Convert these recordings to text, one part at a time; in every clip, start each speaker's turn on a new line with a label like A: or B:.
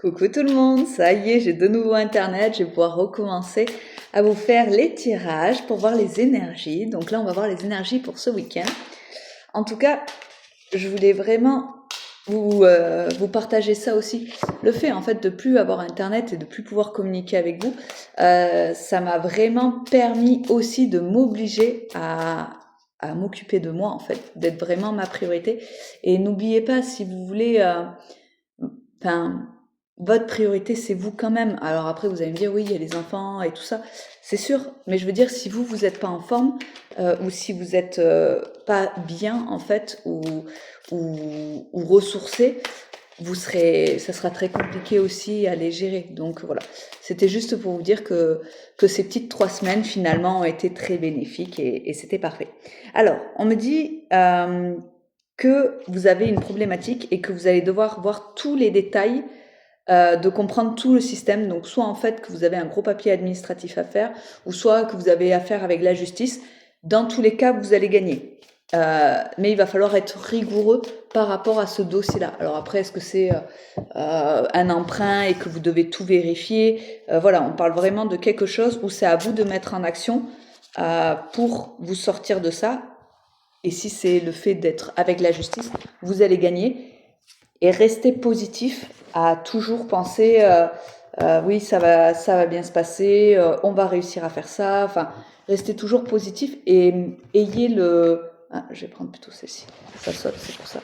A: Coucou tout le monde, ça y est, j'ai de nouveau internet, je vais pouvoir recommencer à vous faire les tirages pour voir les énergies. Donc là, on va voir les énergies pour ce week-end. En tout cas, je voulais vraiment vous partager ça aussi. Le fait en fait de plus avoir internet et de plus pouvoir communiquer avec vous, ça m'a vraiment permis aussi de m'obliger à m'occuper de moi en fait, d'être vraiment ma priorité. Et n'oubliez pas, si vous voulez, enfin, votre priorité, c'est vous quand même. Alors après, vous allez me dire, oui, il y a les enfants et tout ça. C'est sûr, mais je veux dire, si vous n'êtes pas en forme, ou si vous êtes pas bien, en fait, ou ressourcé, ça sera très compliqué aussi à les gérer. Donc voilà, c'était juste pour vous dire que ces petites 3 semaines, finalement, ont été très bénéfiques et c'était parfait. Alors, on me dit que vous avez une problématique et que vous allez devoir voir tous les détails, de comprendre tout le système. Donc soit en fait que vous avez un gros papier administratif à faire, ou soit que vous avez affaire avec la justice. Dans tous les cas, vous allez gagner. Mais il va falloir être rigoureux par rapport à ce dossier-là. Alors après, est-ce que c'est un emprunt et que vous devez tout vérifier? Voilà, on parle vraiment de quelque chose où c'est à vous de mettre en action pour vous sortir de ça. Et si c'est le fait d'être avec la justice, vous allez gagner. Et rester positif, à toujours penser oui, ça va bien se passer, on va réussir à faire ça. Enfin, restez toujours positif et ayez le. Ah, je vais prendre plutôt celle-ci. Ça saute, c'est pour ça.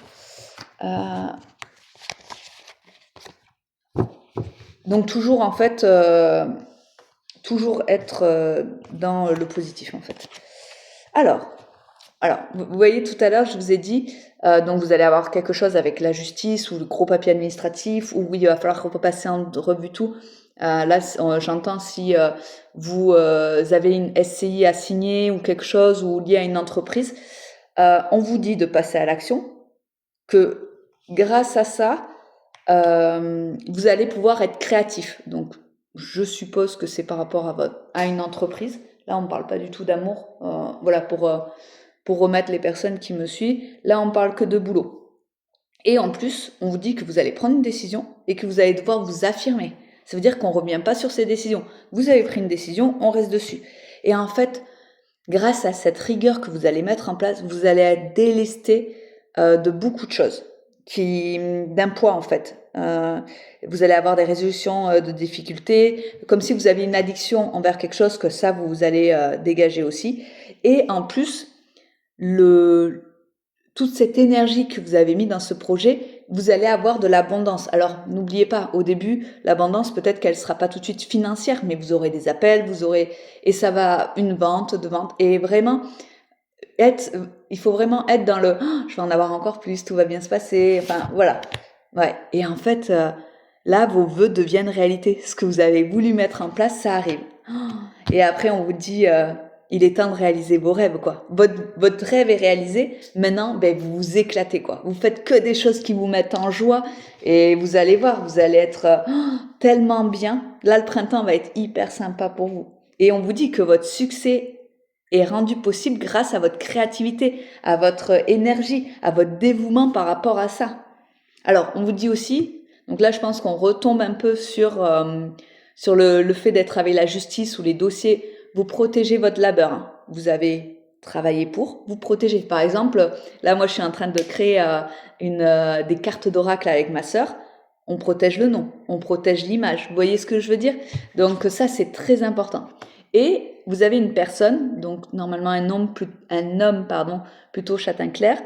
A: Donc toujours en fait, toujours être dans le positif en fait. Alors, vous voyez, tout à l'heure, je vous ai dit, donc vous allez avoir quelque chose avec la justice ou le gros papier administratif, où oui, il va falloir repasser en revue tout. Là, j'entends si vous avez une SCI à signer ou quelque chose ou lié à une entreprise, on vous dit de passer à l'action, que grâce à ça, vous allez pouvoir être créatif. Donc, je suppose que c'est par rapport à une entreprise. Là, on ne parle pas du tout d'amour. Voilà, pour remettre les personnes qui me suivent. Là, on parle que de boulot. Et en plus, on vous dit que vous allez prendre une décision et que vous allez devoir vous affirmer. Ça veut dire qu'on ne revient pas sur ces décisions. Vous avez pris une décision, on reste dessus. Et en fait, grâce à cette rigueur que vous allez mettre en place, vous allez être délesté de beaucoup de choses, d'un poids en fait. Vous allez avoir des résolutions de difficultés, comme si vous aviez une addiction envers quelque chose, que ça, vous allez dégager aussi. Et en plus, toute cette énergie que vous avez mis dans ce projet, vous allez avoir de l'abondance. Alors, n'oubliez pas, au début, l'abondance, peut-être qu'elle sera pas tout de suite financière, mais vous aurez des appels, et ça va, une vente, deux ventes, et vraiment, il faut vraiment être dans le, oh, je vais en avoir encore plus, tout va bien se passer, enfin, voilà. Ouais. Et en fait, là, vos vœux deviennent réalité. Ce que vous avez voulu mettre en place, ça arrive. Et après, on vous dit, il est temps de réaliser vos rêves, quoi. Votre rêve est réalisé. Maintenant, ben, vous vous éclatez, quoi. Vous faites que des choses qui vous mettent en joie. Et vous allez voir, vous allez être tellement bien. Là, le printemps va être hyper sympa pour vous. Et on vous dit que votre succès est rendu possible grâce à votre créativité, à votre énergie, à votre dévouement par rapport à ça. Alors, on vous dit aussi, donc là, je pense qu'on retombe un peu sur le fait d'être avec la justice ou les dossiers. Vous protégez votre labeur. Hein. Vous avez travaillé pour, vous protégez. Par exemple, là, moi, je suis en train de créer des cartes d'oracle avec ma sœur. On protège le nom, on protège l'image. Vous voyez ce que je veux dire? Donc ça, c'est très important. Et vous avez une personne, donc normalement un homme plutôt châtain clair,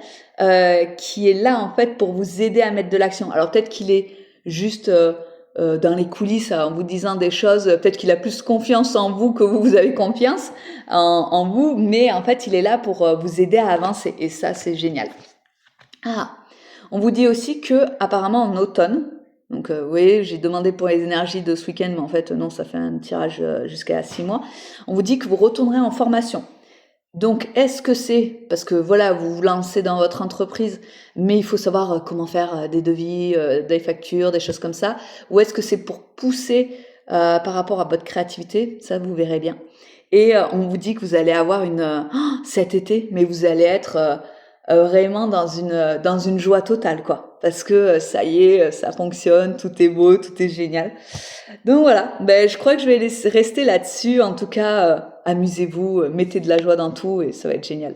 A: qui est là en fait pour vous aider à mettre de l'action. Alors peut-être qu'il est juste dans les coulisses en vous disant des choses, peut-être qu'il a plus confiance en vous que vous avez confiance en vous, mais en fait il est là pour vous aider à avancer et ça c'est génial. Ah, on vous dit aussi que apparemment en automne, donc oui, j'ai demandé pour les énergies de ce week-end, mais en fait non, ça fait un tirage jusqu'à 6 mois. On vous dit que vous retournerez en formation. Donc est-ce que c'est parce que voilà, vous vous lancez dans votre entreprise, mais il faut savoir comment faire des devis, des factures, des choses comme ça, ou est-ce que c'est pour pousser par rapport à votre créativité? Ça, vous verrez bien. Et on vous dit que vous allez avoir cet été, mais vous allez être vraiment dans une joie totale, quoi. parce que ça y est, ça fonctionne, tout est beau, tout est génial. Donc voilà, ben, je crois que je vais rester là-dessus. En tout cas, amusez-vous, mettez de la joie dans tout et ça va être génial.